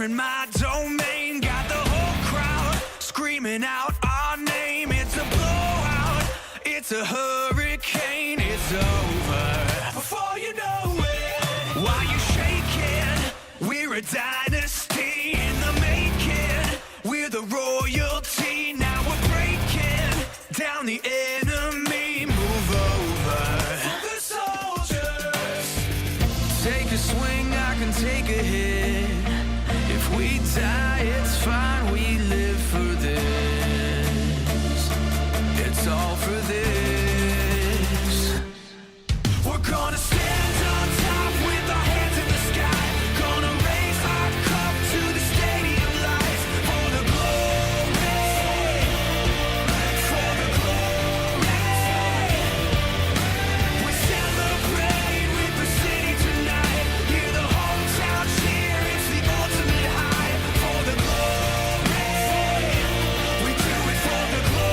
in my domain. Got the whole crowd screaming out our name. It's a blowout, it's a hurricane, it's over before you know it. While you shaking, we're a dynasty in the making. We're the royalty, now we're breaking down the enemy. Move over for the soldiers. Take a swing, I can take a hit. If we die, it's fine, we live for this. It's all for this. We're gonna stand on top with our hands in the sky. Gonna raise our cup to the stadium lights. For the glory, for the glory. We celebrate with the city tonight. Hear the hometown cheer, it's the ultimate high. For the glory, we do it for the glory.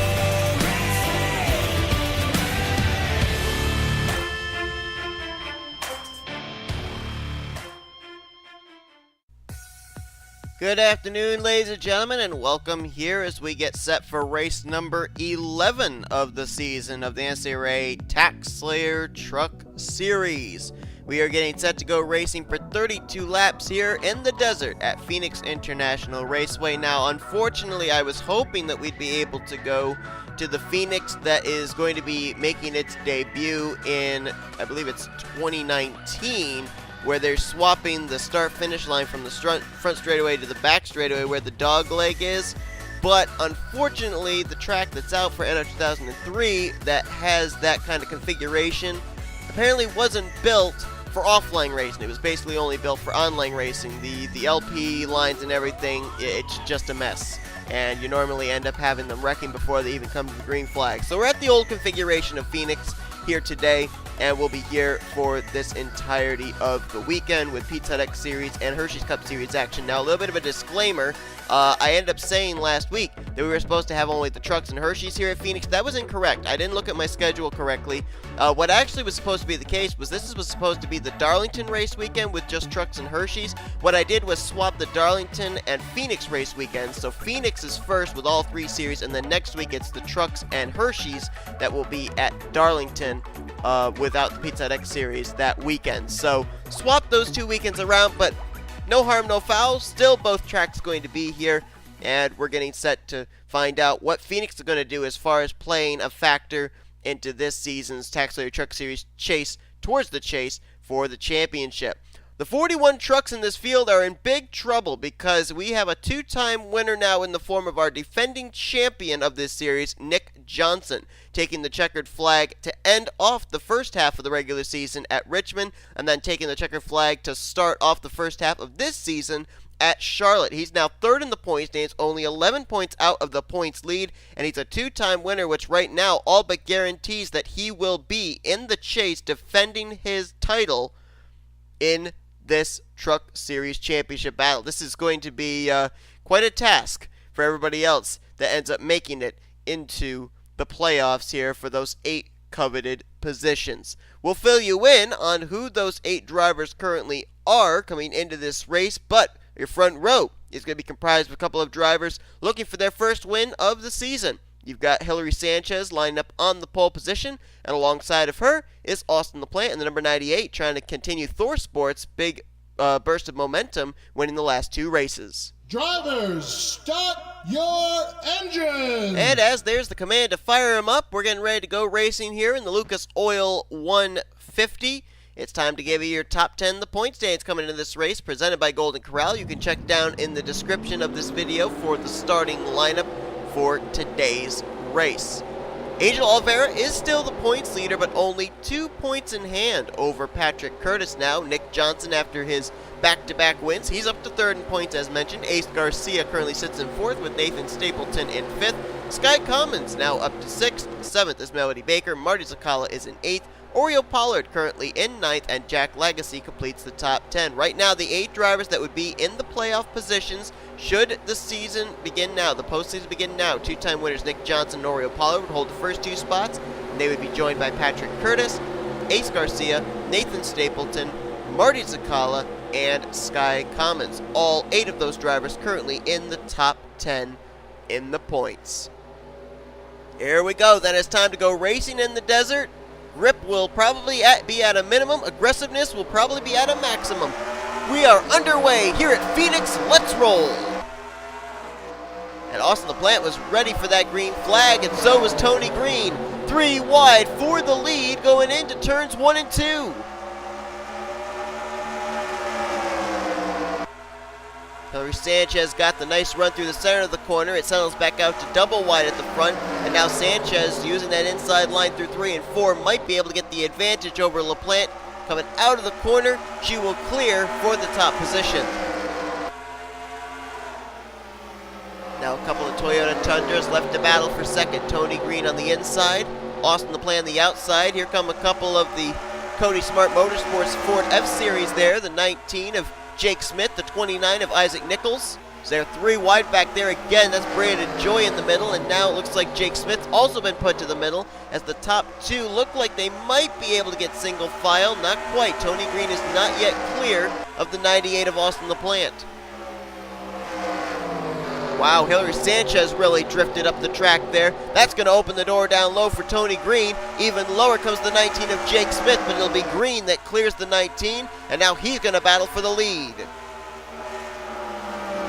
Good afternoon, ladies and gentlemen, and welcome here as we get set for race number 11 of the season of the NNSCRA TaxSlayer Truck Series. We are getting set to go racing for 32 laps here in the desert at Phoenix International Raceway. Now, unfortunately, I was hoping that we'd be able to go to the Phoenix that is going to be making its debut in, I believe it's 2019, where they're swapping the start-finish line from the front straightaway to the back straightaway where the dog leg is. But unfortunately, the track that's out for NO 2003 that has that kind of configuration apparently wasn't built for offline racing. It was basically only built for online racing. The LP lines and everything, it's just a mess. And you normally end up having them wrecking before they even come to the green flag. So we're at the old configuration of Phoenix here today, and we'll be here for this entirety of the weekend with P X Series and Hershey's Cup Series action. Now, a little bit of a disclaimer. I ended up saying last week that we were supposed to have only the trucks and Hershey's here at Phoenix. That was incorrect. I didn't look at my schedule correctly. What actually was supposed to be the case was this was supposed to be the Darlington race weekend with just trucks and Hershey's. What I did was swap the Darlington and Phoenix race weekends. So Phoenix is first with all three series, and then next week it's the trucks and Hershey's that will be at Darlington without the P X Series that weekend. So swap those 2 weekends around, but no harm, no foul. Still, both tracks going to be here, and we're getting set to find out what Phoenix is going to do as far as playing a factor into this season's TaxSlayer Truck Series chase towards the chase for the championship. The 41 trucks in this field are in big trouble because we have a two-time winner now in the form of our defending champion of this series, Nick Johnson, taking the checkered flag to end off the first half of the regular season at Richmond, and then taking the checkered flag to start off the first half of this season at Charlotte. He's now third in the points standings, only 11 points out of the points lead, and he's a two-time winner, which right now all but guarantees that he will be in the chase defending his title in this Truck Series Championship battle. This is going to be quite a task for everybody else that ends up making it into the playoffs here for those 8 coveted positions. We'll fill you in on who those 8 drivers currently are coming into this race, but your front row is going to be comprised of a couple of drivers looking for their first win of the season. You've got Hillary Sanchez lined up on the pole position, and alongside of her is Austin LaPlante in the number 98, trying to continue Thor Sports' big burst of momentum, winning the last 2 races. Drivers, start your engines! And as there's the command to fire them up, we're getting ready to go racing here in the Lucas Oil 150. It's time to give you your top 10 the point standings coming into this race, presented by Golden Corral. You can check down in the description of this video for the starting lineup for today's race. Angel Oliveira is still the points leader, but only 2 points in hand over Patrick Curtis now. Nick Johnson, after his back-to-back wins, he's up to third in points as mentioned. A Garcia currently sits in fourth with N Stapleton in fifth. Sky Commons now up to sixth. Seventh is Melody Baker. Marty Zakala is in eighth. O Pollard currently in ninth, and Jack Legacy completes the top 10. Right now, the 8 drivers that would be in the playoff positions should the season begin now, the postseason begin now. 2-time winners Nick Johnson and O Pollard would hold the first 2 spots, and they would be joined by Patrick Curtis, Ace Garcia, N Stapleton, Marty Zakala, and Sky Commons. All 8 of those drivers currently in the top 10 in the points. Here we go. Then it's time to go racing in the desert. Grip will probably be at a minimum. Aggressiveness will probably be at a maximum. We are underway here at Phoenix. Let's roll. And Austin LaPlante was ready for that green flag, and so was Tony Green. 3 wide for the lead going into turns 1 and 2. H Sanchez got the nice run through the center of the corner. It settles back out to double wide at the front, and now Sanchez, using that inside line through 3 and 4, might be able to get the advantage over LaPlante. Coming out of the corner, she will clear for the top position. Now a couple of Toyota Tundras left to battle for second. Tony Green on the inside, Austin LaPlante on the outside. Here come a couple of the Cody Smart Motorsports Ford F-Series there, the 19 of Jake Smith, the 29 of Isaac Nicholls. So they're 3 wide back there again. That's Brandon Joy in the middle, and now it looks like Jake Smith's also been put to the middle, as the top 2 look like they might be able to get single file. Not quite. Tony Green is not yet clear of the 98 of Austin LaPlante. Wow, H Sanchez really drifted up the track there. That's going to open the door down low for Tony Green. Even lower comes the 19 of Jake Smith, but it'll be Green that clears the 19, and now he's going to battle for the lead.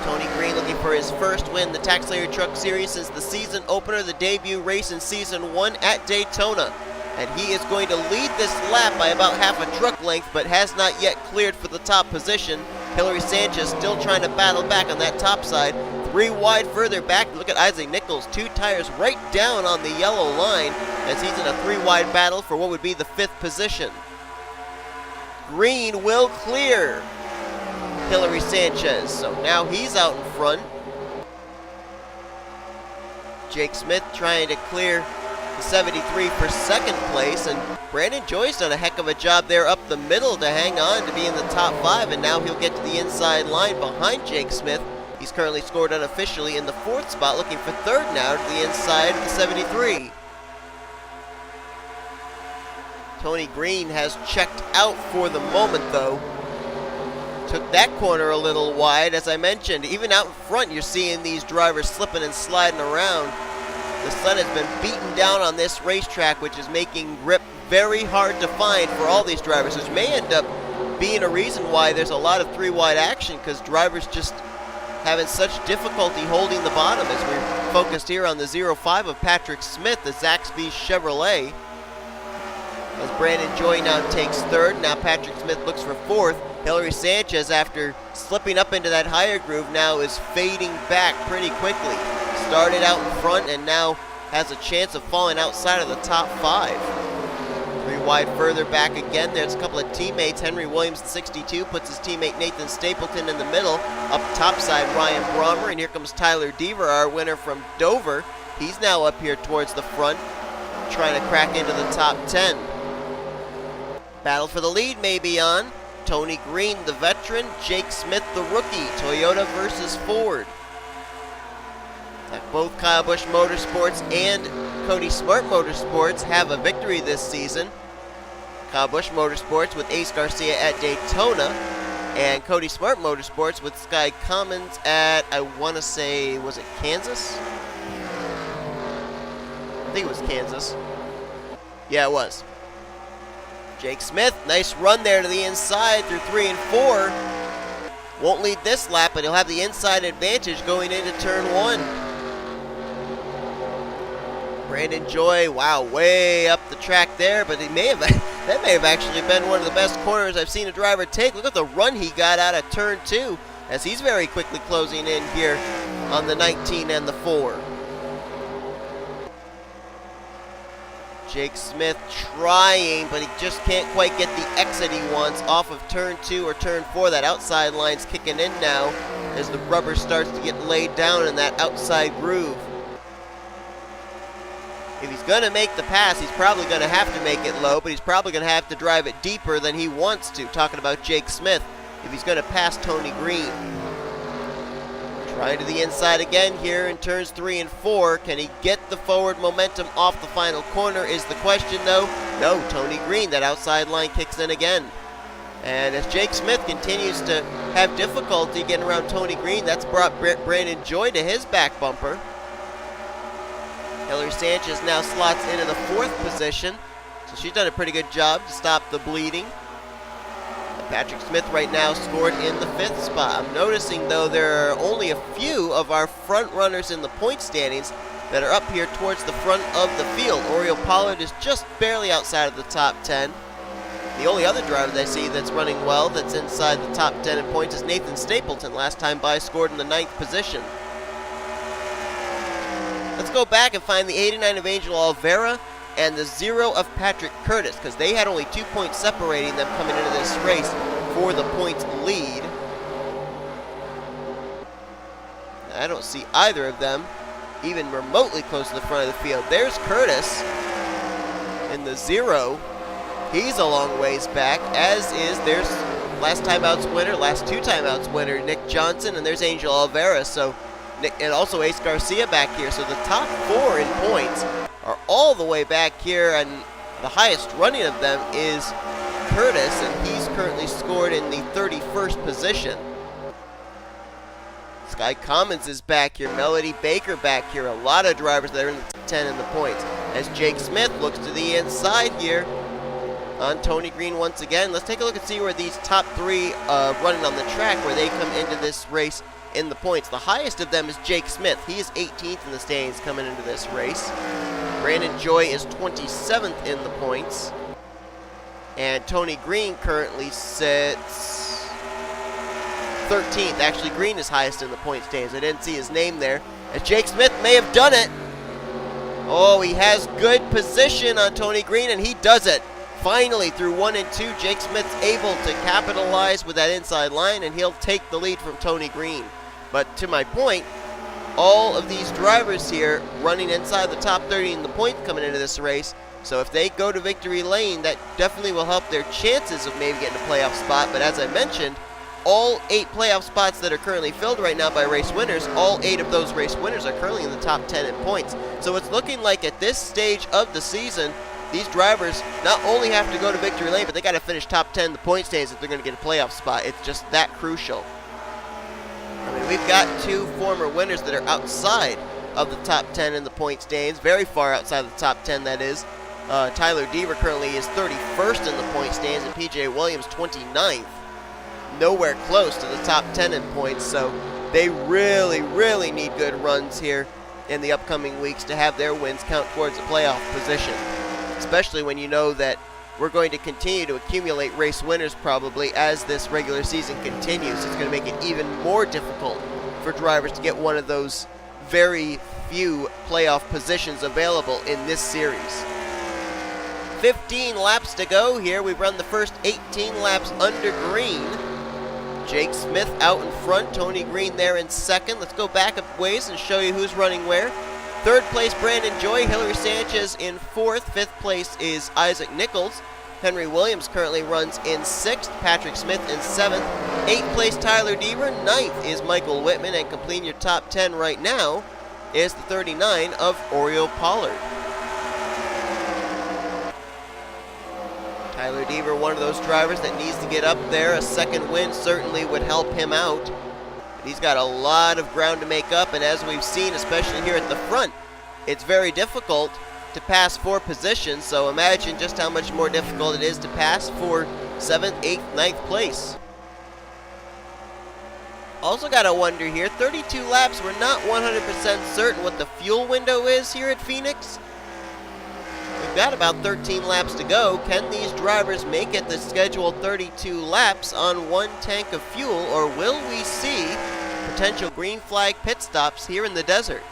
Tony Green looking for his first win in the TaxSlayer Truck Series since the season opener, the debut race in Season 1 at Daytona. And he is going to lead this lap by about half a truck length, but has not yet cleared for the top position. H Sanchez still trying to battle back on that top side. 3 wide further back. Look at Isaac Nicholls, 2 tires right down on the yellow line as he's in a 3 wide battle for what would be the 5th position. Green will clear H Sanchez, so now he's out in front. Jake Smith trying to clear the 73 for second place, and Brandon Joy's done a heck of a job there up the middle to hang on to be in the top 5, and now he'll get to the inside line behind Jake Smith. He's currently scored unofficially in the 4th spot, looking for 3rd now to the inside of the 73. Tony Green has checked out for the moment, though. Took that corner a little wide. As I mentioned, even out in front, you're seeing these drivers slipping and sliding around. The sun has been beaten down on this racetrack, which is making grip very hard to find for all these drivers, which may end up being a reason why there's a lot of 3 wide action, because drivers just having such difficulty holding the bottom, as we're focused here on the 05 of Patrick Smith, the Zaxby's Chevrolet. As Brandon Joy now takes 3rd, now Patrick Smith looks for 4th. H Sanchez, after slipping up into that higher groove, now is fading back pretty quickly. Started out in front and now has a chance of falling outside of the top 5. 3 wide further back again. There's a couple of teammates. Henry Williams, the 62, puts his teammate Nathan Stapleton in the middle. Up top side, Ryan Brommer, and here comes Tyler Deaver, our winner from Dover. He's now up here towards the front, trying to crack into the top 10. Battle for the lead may be on. Tony Green, the veteran, Jake Smith, the rookie. Toyota versus Ford. Both Kyle Busch Motorsports and Cody Smart Motorsports have a victory this season. Kyle Busch Motorsports with Ace Garcia at Daytona, and Cody Smart Motorsports with Sky Commons at, I want to say, was it Kansas? I think it was Kansas. Yeah, it was. Jake Smith, nice run there to the inside through 3 and 4. Won't lead this lap, but he'll have the inside advantage going into turn 1. Brandon Joy, wow, way up the track there, but that may have actually been one of the best corners I've seen a driver take. Look at the run he got out of turn 2, as he's very quickly closing in here on the 19 and the 4. Jake Smith trying, but he just can't quite get the exit he wants off of turn 2 or turn 4. That outside line's kicking in now as the rubber starts to get laid down in that outside groove. If he's going to make the pass, he's probably going to have to make it low, but he's probably going to have to drive it deeper than he wants to. Talking about Jake Smith, if he's going to pass Tony Green. Trying to the inside again here in turns 3 and 4. Can he get the forward momentum off the final corner is the question, though. No, Tony Green, that outside line kicks in again. And as Jake Smith continues to have difficulty getting around Tony Green, that's brought Brandon Joy to his back bumper. Hillary Sanchez now slots into the 4th position, so she's done a pretty good job to stop the bleeding. And Patrick Smith right now scored in the 5th spot. I'm noticing, though, there are only a few of our front runners in the point standings that are up here towards the front of the field. O Pollard is just barely outside of the top 10. The only other driver that I see that's running well, that's inside the top 10 in points, is N Stapleton. Last time by, scored in the 9th position. Let's go back and find the 89 of Angel Oliveira and the 0 of Patrick Curtis, because they had only 2 points separating them coming into this race for the points lead. I don't see either of them even remotely close to the front of the field. There's Curtis in the 0. He's a long ways back, as is there's last 2 timeouts winner, Nick Johnson, and there's Angel Oliveira. So Nick, and also Ace Garcia back here. So the top 4 in points are all the way back here, and the highest running of them is Curtis, and he's currently scored in the 31st position. Sky Commons is back here, Melody Baker back here, a lot of drivers that are in the top 10 in the points. As Jake Smith looks to the inside here on Tony Green once again. Let's take a look and see where these top 3 running on the track, where they come into this race in the points. The highest of them is Jake Smith. He is 18th in the standings coming into this race. Brandon Joy is 27th in the points. And Tony Green currently sits 13th. Actually, Green is highest in the point standings. I didn't see his name there. As Jake Smith may have done it. Oh, he has good position on Tony Green, and he does it. Finally, through 1 and 2, Jake Smith's able to capitalize with that inside line, and he'll take the lead from Tony Green. But to my point, all of these drivers here running inside the top 30 in the points coming into this race. So if they go to victory lane, that definitely will help their chances of maybe getting a playoff spot. But as I mentioned, all 8 playoff spots that are currently filled right now by race winners, all 8 of those race winners are currently in the top 10 in points. So it's looking like at this stage of the season, these drivers not only have to go to victory lane, but they got to finish top 10 in the point standings if they're going to get a playoff spot. It's just that crucial. I mean, we've got 2 former winners that are outside of the top 10 in the point standings, very far outside of the top 10, that is. Tyler Deaver currently is 31st in the point standings, and PJ Williams 29th. Nowhere close to the top 10 in points, so they really, really need good runs here in the upcoming weeks to have their wins count towards a playoff position. Especially when you know that we're going to continue to accumulate race winners probably as this regular season continues. It's going to make it even more difficult for drivers to get one of those very few playoff positions available in this series. 15 laps to go here. We've run the first 18 laps under green. Jake Smith out in front, Tony Green there in second. Let's go back a ways and show you who's running where. 3rd place, Brandon Joy. Hillary Sanchez in 4th. 5th place is Isaac Nicholls. Henry Williams currently runs in 6th. Patrick Smith in 7th. 8th place, Tyler Deaver. 9th is Michael Whitman. And completing your top 10 right now is the 39 of O Pollard. Tyler Deaver, one of those drivers that needs to get up there. A second win certainly would help him out. He's got a lot of ground to make up, and as we've seen, especially here at the front, it's very difficult to pass 4 positions, so imagine just how much more difficult it is to pass for 7th, 8th, 9th place. Also got to wonder here, 32 laps, we're not 100% certain what the fuel window is here at Phoenix. We've got about 13 laps to go. Can these drivers make it the scheduled 32 laps on 1 tank of fuel, or will we see potential green flag pit stops here in the desert?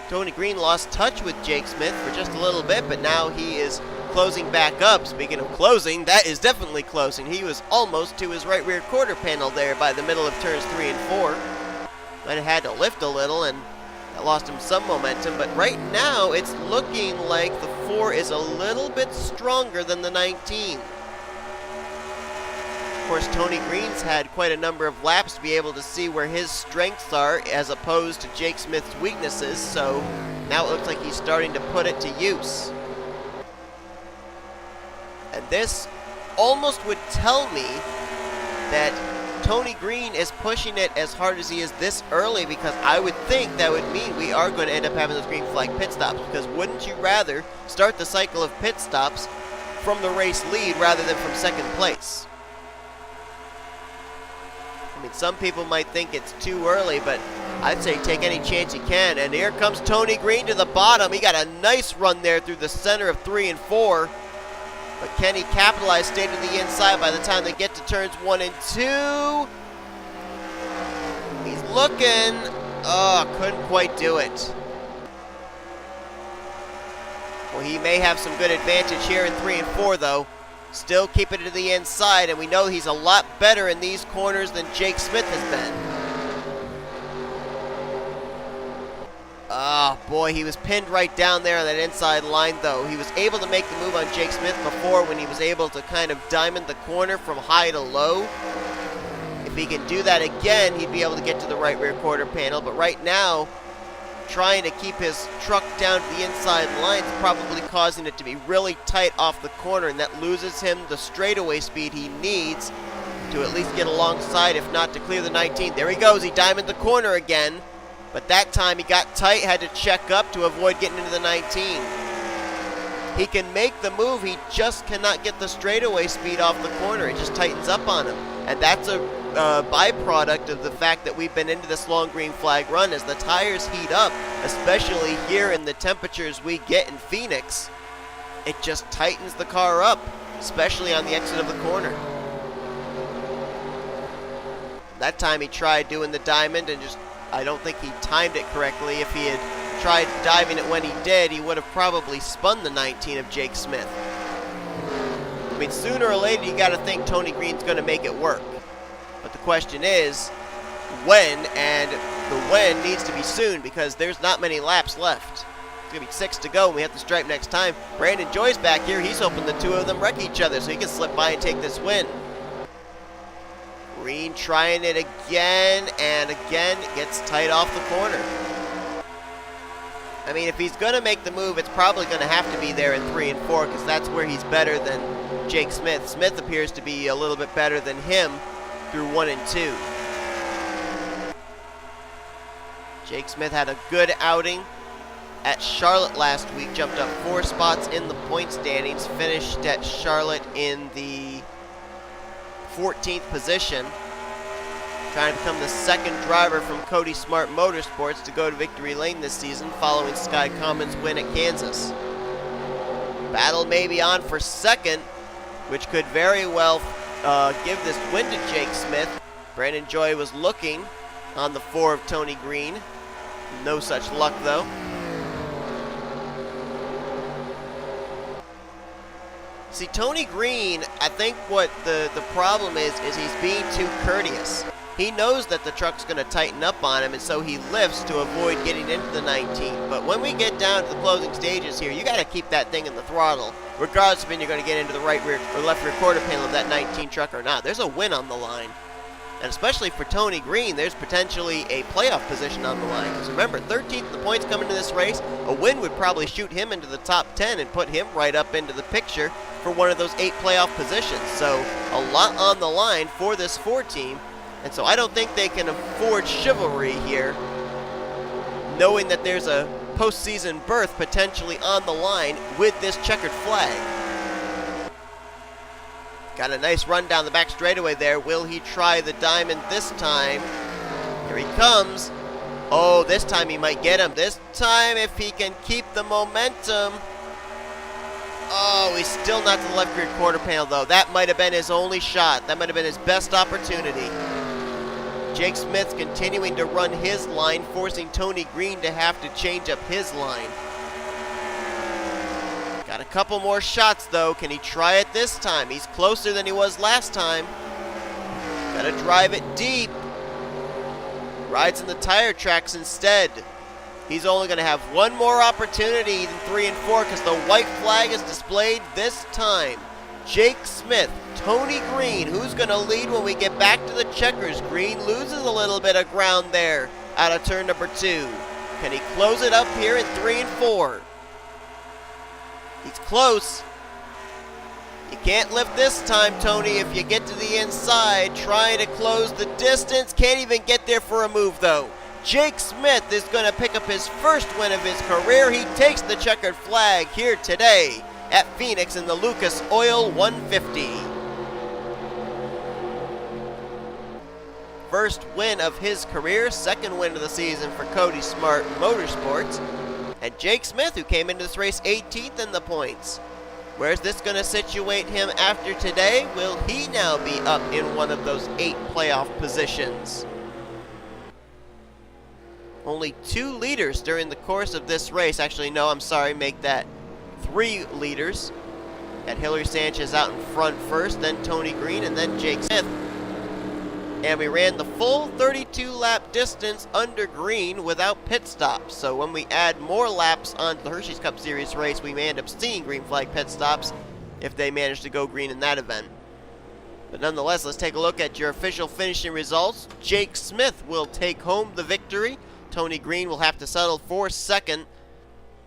Tony Green lost touch with Jake Smith for just a little bit, but now he is closing back up. Speaking of closing, that is definitely closing. He was almost to his right rear quarter panel there by the middle of turns 3 and 4. Might have had to lift a little, and that lost him some momentum, but right now it's looking like the 4 is a little bit stronger than the 19. Of course, Tony Green's had quite a number of laps to be able to see where his strengths are as opposed to Jake Smith's weaknesses, so now it looks like he's starting to put it to use. And this almost would tell me that Tony Green is pushing it as hard as he is this early, because I would think that would mean we are going to end up having those green flag pit stops, because wouldn't you rather start the cycle of pit stops from the race lead rather than from second place? I mean, some people might think it's too early, but I'd say take any chance you can. And here comes Tony Green to the bottom. He got a nice run there through the center of 3 and 4. But can he capitalize, stay to the inside by the time they get to turns 1 and 2? He's looking. Oh, couldn't quite do it. Well, he may have some good advantage here in 3 and 4, though. Still keeping it to the inside, and we know he's a lot better in these corners than Jake Smith has been. Oh, boy, he was pinned right down there on that inside line, though. He was able to make the move on Jake Smith before when he was able to kind of diamond the corner from high to low. If he can do that again, he'd be able to get to the right rear quarter panel. But right now, trying to keep his truck down to the inside line is probably causing it to be really tight off the corner, and that loses him the straightaway speed he needs to at least get alongside, if not to clear the 19. There he goes. He diamonded the corner again. But that time he got tight, had to check up to avoid getting into the 19. He can make the move, he just cannot get the straightaway speed off the corner. It just tightens up on him. And that's a byproduct of the fact that we've been into this long green flag run. As the tires heat up, especially here in the temperatures we get in Phoenix, it just tightens the car up, especially on the exit of the corner. That time he tried doing the diamond and just, I don't think he timed it correctly. If he had tried diving it when he did, he would have probably spun the 19 of Jake Smith. I mean, sooner or later, you got to think Tony Green's going to make it work. But the question is, when? And the when needs to be soon, because there's not many laps left. It's going to be 6 to go, and we have to stripe next time. Brandon Joy's back here. He's hoping the two of them wreck each other so he can slip by and take this win. Green trying it again, and again, it gets tight off the corner. I mean, if he's going to make the move, it's probably going to have to be there in 3 and 4, because that's where he's better than Jake Smith. Smith appears to be a little bit better than him through 1 and 2. Jake Smith had a good outing at Charlotte last week, jumped up 4 spots in the point standings, finished at Charlotte in the 14th position, trying to become the second driver from Cody Smart Motorsports to go to victory lane this season following Sky Commons' win at Kansas. Battle may be on for second, which could very well give this win to Jake Smith. Brandon Joy was looking on the 4 of Tony Green. No such luck, though. See, Tony Green, I think what the problem is he's being too courteous. He knows that the truck's going to tighten up on him, and so he lifts to avoid getting into the 19. But when we get down to the closing stages here, you got to keep that thing in the throttle, regardless of when you're going to get into the right rear or left rear quarter panel of that 19 truck or not. There's a win on the line. And especially for Tony Green, there's potentially a playoff position on the line. Because remember, 13th in the points coming to this race, a win would probably shoot him into the top 10 and put him right up into the picture for one of those 8 playoff positions. So a lot on the line for this Ford team. And so I don't think they can afford chivalry here, knowing that there's a postseason berth potentially on the line with this checkered flag. Got a nice run down the back straightaway there. Will he try the diamond this time? Here he comes. Oh, this time he might get him. This time, if he can keep the momentum. Oh, he's still not to the left rear quarter panel, though. That might have been his only shot. That might have been his best opportunity. Jake Smith's continuing to run his line, forcing Tony Green to have to change up his line. Got a couple more shots, though. Can he try it this time? He's closer than he was last time. Gotta drive it deep. Rides in the tire tracks instead. He's only going to have one more opportunity than 3 and 4 because the white flag is displayed this time. Jake Smith, Tony Green, who's going to lead when we get back to the checkers? Green loses a little bit of ground there out of turn number 2. Can he close it up here in 3 and 4? He's close. You can't lift this time, Tony, if you get to the inside. Trying to close the distance. Can't even get there for a move, though. Jake Smith is going to pick up his first win of his career. He takes the checkered flag here today at Phoenix in the Lucas Oil 150. First win of his career, second win of the season for Cody Smart Motorsports. And Jake Smith, who came into this race 18th in the points. Where's this going to situate him after today? Will he now be up in one of those 8 playoff positions? Only 2 leaders during the course of this race. Actually, no, I'm sorry, make that 3 leaders. Had H Sanchez out in front first, then Tony Green, and then Jake Smith. And we ran the full 32-lap distance under green without pit stops. So when we add more laps onto the Hershey's Cup Series race, we may end up seeing green flag pit stops if they manage to go green in that event. But nonetheless, let's take a look at your official finishing results. Jake Smith will take home the victory. Tony Green will have to settle for second.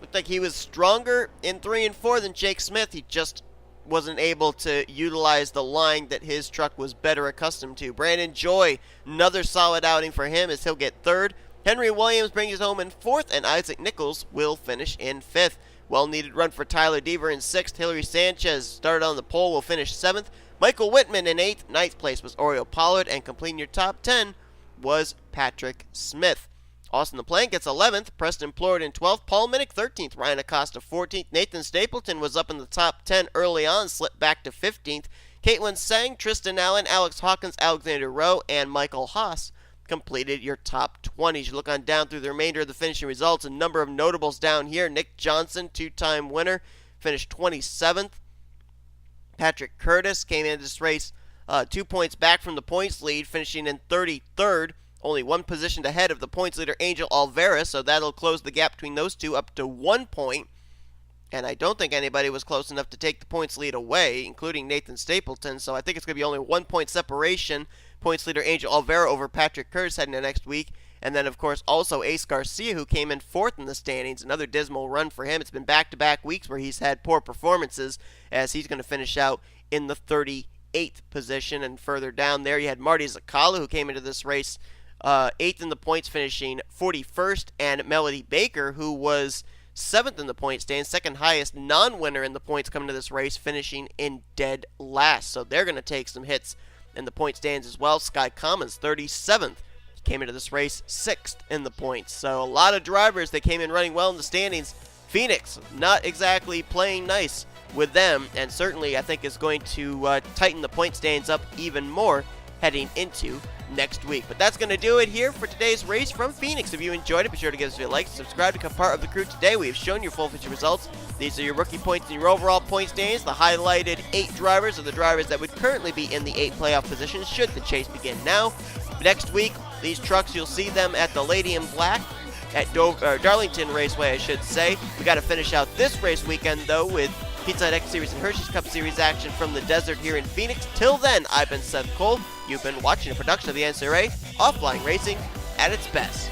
Looked like he was stronger in 3 and 4 than Jake Smith. He just wasn't able to utilize the line that his truck was better accustomed to. Brandon Joy, another solid outing for him as he'll get 3rd. Henry Williams brings it home in 4th, and Isaac Nichols will finish in 5th. Well-needed run for Tyler Deaver in 6th. H Sanchez started on the pole, will finish 7th. Michael Whitman in 8th. 9th place was O Pollard, and completing your top 10 was Patrick Smith. Austin LaPlante gets 11th, Preston Plourd in 12th, Paul Minnick 13th, Ryan Acosta 14th, Nathan Stapleton was up in the top 10 early on, slipped back to 15th, Caitlin Tsang, Tristan Allen, Alex Hawkins, Alexander Rowe, and Michael Haas completed your top 20. You look on down through the remainder of the finishing results, a number of notables down here. Nick Johnson, 2-time winner, finished 27th. Patrick Curtis came into this race 2 points back from the points lead, finishing in 33rd. Only 1 position ahead of the points leader, Angel Alvarez, so that'll close the gap between those two up to 1 point. And I don't think anybody was close enough to take the points lead away, including Nathan Stapleton, so I think it's going to be only 1 point separation. Points leader Angel Alvarez over Patrick Curtis heading into next week. And then, of course, also Ace Garcia, who came in 4th in the standings. Another dismal run for him. It's been back-to-back weeks where he's had poor performances, as he's going to finish out in the 38th position. And further down there, you had Marty Zakala, who came into this race 8th in the points, finishing 41st, and Melody Baker, who was 7th in the points stand, second highest non-winner in the points coming to this race, finishing in dead last. So they're going to take some hits in the point stands as well. Sky Commons, 37th, came into this race 6th in the points. So a lot of drivers that came in running well in the standings. Phoenix, not exactly playing nice with them, and certainly I think is going to tighten the point stands up even more heading into next week. But that's going to do it here for today's race from Phoenix. If you enjoyed it, be sure to give us a like, subscribe to become part of the crew today. We have shown your full feature results. These are your rookie points and your overall point standings. The highlighted 8 drivers are the drivers that would currently be in the 8 playoff positions should the chase begin now. Next week, these trucks, you'll see them at the Lady in Black at Darlington Raceway, I should say. We got to finish out this race weekend, though, with Pizza Hut X Series and Hershey's Cup Series action from the desert here in Phoenix. Till then, I've been Seth Cole. You've been watching a production of the NNSCRA, offline racing at its best.